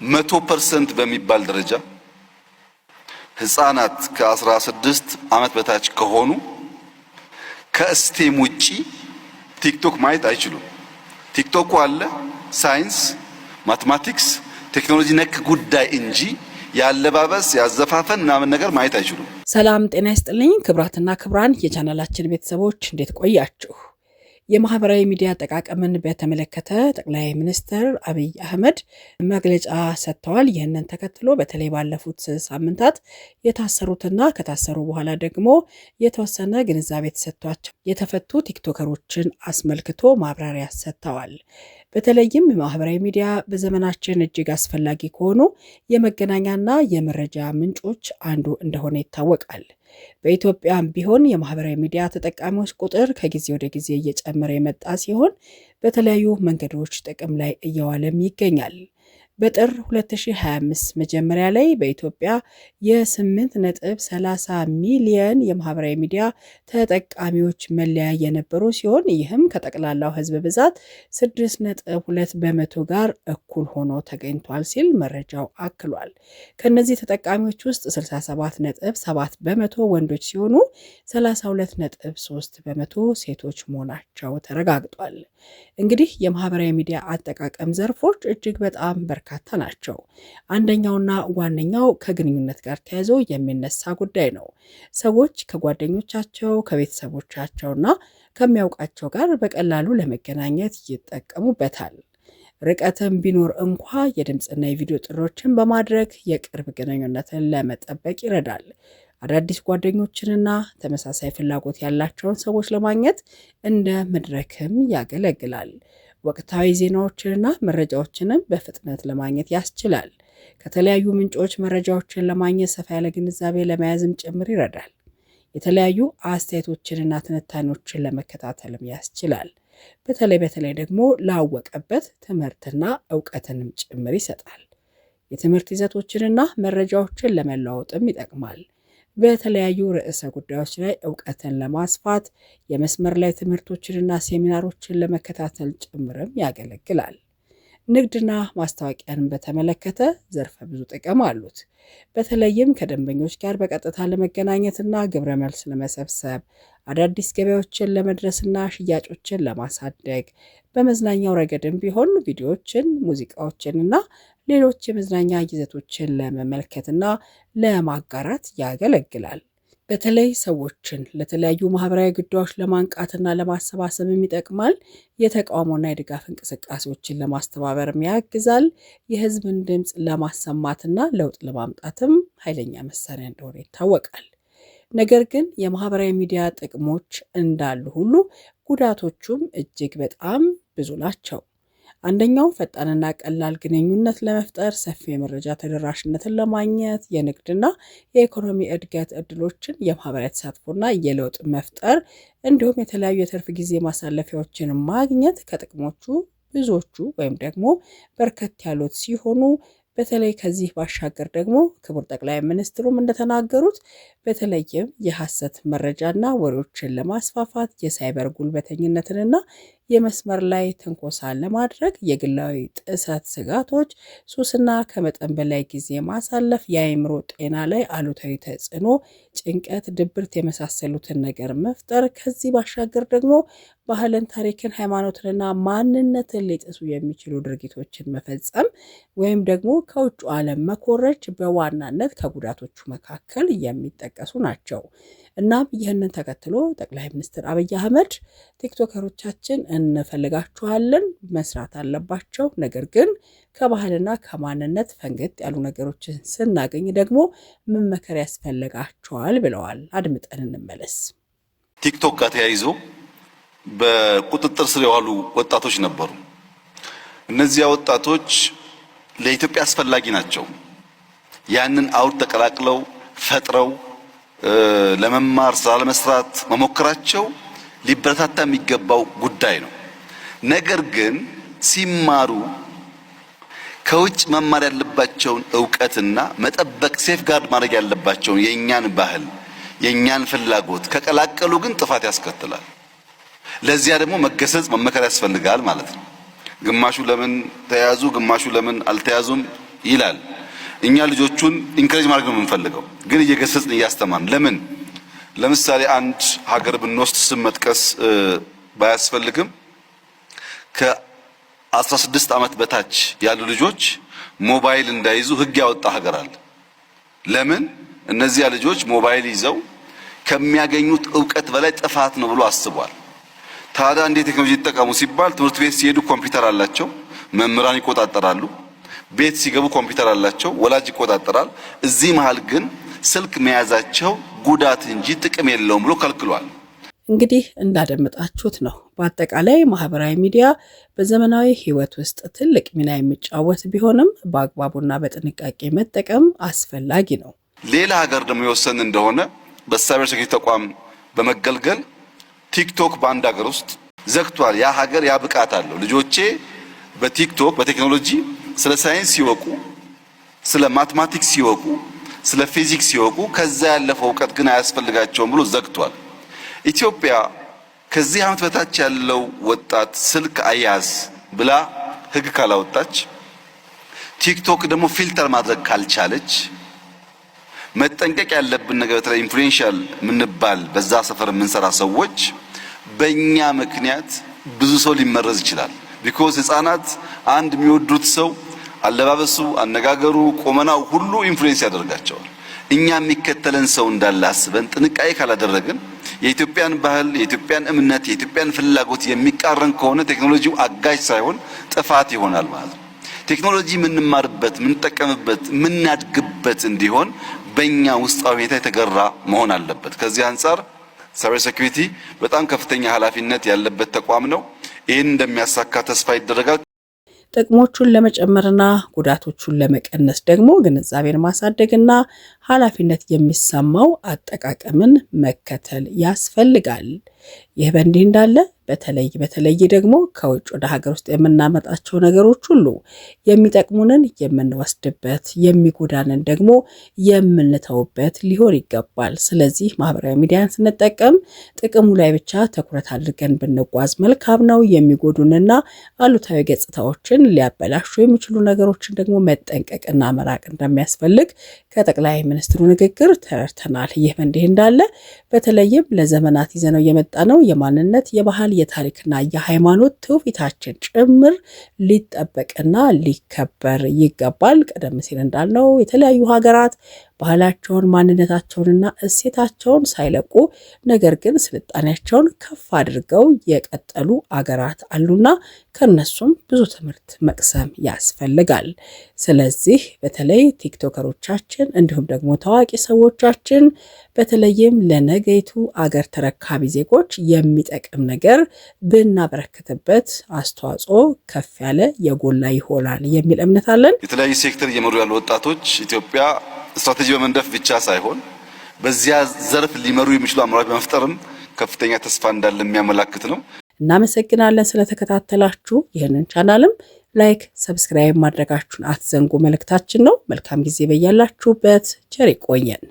100% በሚባል ደረጃ ህፃናት ከ16 ዓመት በታች ከሆኑ ከስቴም ውጪ ቲክቶክ ማየት አይችሉም። ቲክቶክ አለ ሳይንስ፣ ማትማቲክስ፣ ቴክኖሎጂ ነክ ጉዳይ እንጂ ያለባበስ ያዘፋፈን ምናምን ነገር ማየት አይችሉም። ሰላም ጤና ይስጥልኝ ክብራትና ክብራን የቻናላችን ቤተሰቦች እንዴት ቆያችሁ? የማህበራዊ ሚዲያ አጠቃቀምን በተመለከተ ጠቅላይ ሚኒስትር አብይ አህመድ መግለጫ ሰጥተዋል። ይህንን ተከትሎ በተለይ ባለፉት ሳምንታት የታሰሩትና ከታሰሩ በኋላ ደግሞ የተወሰነ ግንዛቤ ተሰጥቷቸው የተፈቱ ቲክቶከሮችን አስመልክቶ ማብራሪያ ሰጥተዋል። በተለይም ማህበራዊ ሚዲያ በዘመናችን እጅግ አስፈላጊ ከሆኑ የመገናኛና የመረጃ ምንጮች አንዱ እንደሆነ ይታወቃል። በኢትዮጵያም ቢሆን የማህበራዊ ሚዲያ ተጠቃሚዎች ቁጥር ከጊዜ ወደ ጊዜ እየጨመረ የመጣ ሲሆን በተለያዩ መንገዶች ጥቅም ላይ እየዋለም ይገኛል። በጥር 2025 መጀመሪያ ላይ በኢትዮጵያ የ8.30 ሚሊዮን የማህበራዊ ሚዲያ ተጠቃሚዎች መለያ የነበሩ ሲሆን ይህም ከጠቅላላው ህዝብ ብዛት 6.2 በመቶ ጋር እኩል ሆኖ ተገኝቷል ሲል መረጃው አክሏል። ከነዚህ ተጠቃሚዎች ውስጥ 67.7 በመቶ ወንዶች ሲሆኑ 32.3 በመቶ ሴቶች መሆናቸው ተረጋግጧል። እንግዲህ የማህበራዊ ሚዲያ አጠቃቀም ዘርፎች እጅግ በጣም በርካታ ናቸው። አንደኛውና ዋነኛው ከግንኙነት ጋር ተያይዞ የሚነሳ ጉዳይ ነው። ሰዎች ከጓደኞቻቸው ከቤተሰቦቻቸውና ከሚያውቃቸው ጋር በቀላሉ ለመገናኘት ይጠቀሙበታል። ርቀትም ቢኖር እንኳ የድምፅና የቪዲዮ ጥሪዎችን በማድረግ የቅርብ ግንኙነትን ለመጠበቅ ይረዳል። አዳዲስ ጓደኞችንና ተመሳሳይ ፍላጎት ያላቸውን ሰዎች ለማግኘት እንደ መድረክም ያገለግላል። ወቅታዊ ዜናዎችንና መረጃዎችንም በፍጥነት ለማግኘት ያስችላል። ከተለያዩ ምንጮች መረጃዎችን ለማግኘት ሰፋ ያለ ግንዛቤ ለመያዝም ጭምር ይረዳል። የተለያዩ አስተያየቶችንና ትንታኔዎችን ለመከታተልም ያስችላል። በተለይ ደግሞ ላወቀበት ትምህርትና እውቀትንም ጭምር ይሰጣል። የትምህርት ይዘቶችንና መረጃዎችን ለመለዋወጥም ይጠቅማል። በተለያዩ ርዕሰ ጉዳዮች ላይ እውቀትን ለማስፋት የመስመር ላይ ትምህርቶችንና ሴሚናሮችን ለመከታተል ጭምርም ያገለግላል። ንግድና ማስታወቂያን በተመለከተ ዘርፈ ብዙ ጥቅም አሉት። በተለይም ከደንበኞች ጋር በቀጥታ ለመገናኘትና ግብረ መልስ ለመሰብሰብ፣ አዳዲስ ገበያዎችን ለመድረስና ሽያጮችን ለማሳደግ፣ በመዝናኛው ረገድም ቢሆን ቪዲዮዎችን፣ ሙዚቃዎችንና ሌሎች የመዝናኛ ይዘቶችን ለመመልከትና ለማጋራት ያገለግላል። በተለይ ሰዎችን ለተለያዩ ማህበራዊ ጉዳዮች ለማንቃትና ለማሰባሰብም ይጠቅማል። የተቃውሞና የድጋፍ እንቅስቃሴዎችን ለማስተባበርም ያግዛል። የህዝብን ድምፅ ለማሰማትና ለውጥ ለማምጣትም ኃይለኛ መሳሪያ እንደሆነ ይታወቃል። ነገር ግን የማህበራዊ ሚዲያ ጥቅሞች እንዳሉ ሁሉ ጉዳቶቹም እጅግ በጣም ብዙ ናቸው። አንደኛው ፈጣንና ቀላል ግንኙነት ለመፍጠር፣ ሰፊ የመረጃ ተደራሽነትን ለማግኘት፣ የንግድና የኢኮኖሚ እድገት እድሎችን፣ የማህበራዊ ተሳትፎና የለውጥ መፍጠር እንዲሁም የተለያዩ የትርፍ ጊዜ ማሳለፊያዎችን ማግኘት ከጥቅሞቹ ብዙዎቹ ወይም ደግሞ በርከት ያሉት ሲሆኑ በተለይ ከዚህ ባሻገር ደግሞ ክቡር ጠቅላይ ሚኒስትሩም እንደተናገሩት በተለይም የሐሰት መረጃና ወሬዎችን ለማስፋፋት የሳይበር ጉልበተኝነትንና የመስመር ላይ ትንኮሳን ለማድረግ የግላዊ ጥሰት ስጋቶች፣ ሱስና ከመጠን በላይ ጊዜ ማሳለፍ፣ የአእምሮ ጤና ላይ አሉታዊ ተጽዕኖ፣ ጭንቀት፣ ድብርት የመሳሰሉትን ነገር መፍጠር፣ ከዚህ ባሻገር ደግሞ ባህልን፣ ታሪክን፣ ሃይማኖትንና ማንነትን ሊጥሱ የሚችሉ ድርጊቶችን መፈጸም ወይም ደግሞ ከውጭ ዓለም መኮረጅ በዋናነት ከጉዳቶቹ መካከል የሚጠቀሱ ናቸው። እናም ይህንን ተከትሎ ጠቅላይ ሚኒስትር አብይ አህመድ ቲክቶከሮቻችን እንፈልጋቸዋለን፣ መስራት አለባቸው፣ ነገር ግን ከባህልና ከማንነት ፈንገጥ ያሉ ነገሮችን ስናገኝ ደግሞ መመከር ያስፈልጋቸዋል ብለዋል። አድምጠን እንመለስ። ቲክቶክ ጋር ተያይዞ በቁጥጥር ስር የዋሉ ወጣቶች ነበሩ። እነዚያ ወጣቶች ለኢትዮጵያ አስፈላጊ ናቸው። ያንን አውድ ተቀላቅለው ፈጥረው ለመማር ስራ ለመስራት መሞከራቸው ሊበረታታ የሚገባው ጉዳይ ነው። ነገር ግን ሲማሩ ከውጭ መማር ያለባቸውን ዕውቀትና መጠበቅ ሴፍ ጋርድ ማድረግ ያለባቸውን የኛን ባህል የኛን ፍላጎት ከቀላቀሉ ግን ጥፋት ያስከትላል። ለዚያ ደግሞ መገሰጽ መመከር ያስፈልጋል ማለት ነው። ግማሹ ለምን ተያዙ ግማሹ ለምን አልተያዙም ይላል። እኛ ልጆቹን ኢንከሬጅ ማድረግ ነው የምንፈልገው፣ ግን እየገሰጽን እያስተማርን። ለምሳሌ አንድ ሀገር ብንወስድ ስም መጥቀስ ባያስፈልግም ከ16 ዓመት በታች ያሉ ልጆች ሞባይል እንዳይዙ ህግ ያወጣ ሀገር አለ። ለምን? እነዚያ ልጆች ሞባይል ይዘው ከሚያገኙት ዕውቀት በላይ ጥፋት ነው ብሎ አስቧል። ታዲያ እንዴት ቴክኖሎጂ ይጠቀሙ ሲባል ትምህርት ቤት ሲሄዱ ኮምፒውተር አላቸው፣ መምህራን ይቆጣጠራሉ። ቤት ሲገቡ ኮምፒውተር አላቸው፣ ወላጅ ይቆጣጠራል። እዚህ መሃል ግን ስልክ መያዛቸው ጉዳት እንጂ ጥቅም የለውም ብሎ ከልክሏል። እንግዲህ እንዳደመጣችሁት ነው። በአጠቃላይ ማህበራዊ ሚዲያ በዘመናዊ ህይወት ውስጥ ትልቅ ሚና የሚጫወት ቢሆንም በአግባቡና በጥንቃቄ መጠቀም አስፈላጊ ነው። ሌላ ሀገር ደግሞ የወሰን እንደሆነ በሳይበር ሴኩሪቲ ተቋም በመገልገል ቲክቶክ በአንድ ሀገር ውስጥ ዘግቷል። ያ ሀገር ያ ብቃት አለው። ልጆቼ በቲክቶክ በቴክኖሎጂ ስለ ሳይንስ ሲወቁ፣ ስለ ማትማቲክስ ሲወቁ፣ ስለ ፊዚክስ ሲወቁ ከዛ ያለፈው ዕውቀት ግን አያስፈልጋቸውም ብሎ ዘግቷል። ኢትዮጵያ ከዚህ ዓመት በታች ያለው ወጣት ስልክ አያዝ ብላ ህግ ካላወጣች፣ ቲክቶክ ደግሞ ፊልተር ማድረግ ካልቻለች፣ መጠንቀቅ ያለብን ነገር በተለይ ኢንፍሉዌንሻል ምንባል በዛ ሰፈር የምንሰራ ሰዎች በእኛ ምክንያት ብዙ ሰው ሊመረዝ ይችላል። ቢኮዝ ህፃናት አንድ የሚወዱት ሰው አለባበሱ፣ አነጋገሩ፣ ቆመናው ሁሉ ኢንፍሉዌንስ ያደርጋቸዋል። እኛ የሚከተለን ሰው እንዳለ አስበን ጥንቃቄ ካላደረግን የኢትዮጵያን ባህል፣ የኢትዮጵያን እምነት፣ የኢትዮጵያን ፍላጎት የሚቃረን ከሆነ ቴክኖሎጂው አጋዥ ሳይሆን ጥፋት ይሆናል ማለት ነው። ቴክኖሎጂ የምንማርበት፣ የምንጠቀምበት፣ የምናድግበት እንዲሆን በእኛ ውስጣዊ ሁኔታ የተገራ መሆን አለበት። ከዚህ አንጻር ሳይበር ሴኩሪቲ በጣም ከፍተኛ ኃላፊነት ያለበት ተቋም ነው። ይህን እንደሚያሳካ ተስፋ ይደረጋል። ጥቅሞቹን ለመጨመርና ጉዳቶቹን ለመቀነስ ደግሞ ግንዛቤን ማሳደግና ኃላፊነት የሚሰማው አጠቃቀምን መከተል ያስፈልጋል። ይህ በእንዲህ እንዳለ በተለይ ደግሞ ከውጭ ወደ ሀገር ውስጥ የምናመጣቸው ነገሮች ሁሉ የሚጠቅሙንን የምንወስድበት፣ የሚጎዳንን ደግሞ የምንተውበት ሊሆን ይገባል። ስለዚህ ማህበራዊ ሚዲያን ስንጠቀም ጥቅሙ ላይ ብቻ ትኩረት አድርገን ብንጓዝ መልካም ነው። የሚጎዱንና አሉታዊ ገጽታዎችን ሊያበላሹ የሚችሉ ነገሮችን ደግሞ መጠንቀቅና መራቅ እንደሚያስፈልግ ከጠቅላይ ሚኒስትሩ ንግግር ተረድተናል። ይህ በእንዲህ እንዳለ በተለይም ለዘመናት ይዘነው የመጣ ነው የማንነት የባህል የታሪክና የሃይማኖት ትውፊታችን ጭምር ሊጠበቅና ሊከበር ይገባል። ቀደም ሲል እንዳልነው የተለያዩ ሀገራት ባህላቸውን ማንነታቸውንና እሴታቸውን ሳይለቁ ነገር ግን ስልጣኔያቸውን ከፍ አድርገው የቀጠሉ አገራት አሉና ከነሱም ብዙ ትምህርት መቅሰም ያስፈልጋል። ስለዚህ በተለይ ቲክቶከሮቻችን እንዲሁም ደግሞ ታዋቂ ሰዎቻችን በተለይም ለነገይቱ አገር ተረካቢ ዜጎች የሚጠቅም ነገር ብናበረክትበት አስተዋጽኦ ከፍ ያለ የጎላ ይሆናል የሚል እምነት አለን። የተለያዩ ሴክተር እየመሩ ያሉ ወጣቶች ኢትዮጵያ ስትራቴጂ በመንደፍ ብቻ ሳይሆን በዚያ ዘርፍ ሊመሩ የሚችሉ አመራሮች በመፍጠርም ከፍተኛ ተስፋ እንዳለ የሚያመላክት ነው። እናመሰግናለን ስለተከታተላችሁ። ይህንን ቻናልም ላይክ፣ ሰብስክራይብ ማድረጋችሁን አትዘንጉ መልእክታችን ነው። መልካም ጊዜ በያላችሁበት። ቸር ይቆየን።